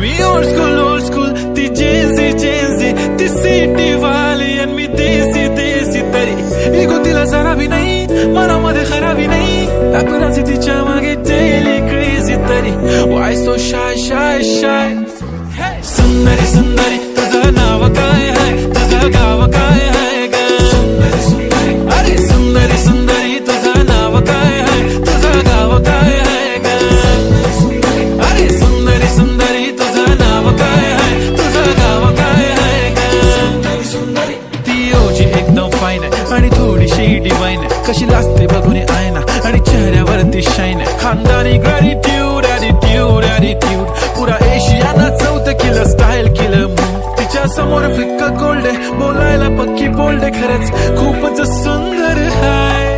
मी old school ती Gen Z ती city वाली आणि मी देसी तरी इगो तिला जरा भी नाही मनामध्ये खराबी नाही दाखवण्याची तिच्या मागे डेली क्रेझी तरी वाय सो शाय सुंदरी तुझं नाव काय आहे तुझं गाव काय आहे ग अरे सुंदरी तुझं नाव काय आहे तुझं गाव काय आहे ग अरे सुंदरी तुझं नाव काय आहे तुझं गाव काय आहे ग ती ओजी एकदम फाईन आहे आणि थोडीशी डिवाईन आहे कशी लागते बघून आयना आणि चेहऱ्यावरती शाईन आहे खानदानी ग्रॅटिट्यूड ॲटिट्यूड पुरा एशियाना चौथं किलं स्टाईल किलं तिच्या समोर फिक्का गोल्ड आहे बोलायला पक्की बोल्ड आहे खरंच खूपच सुंदर आहे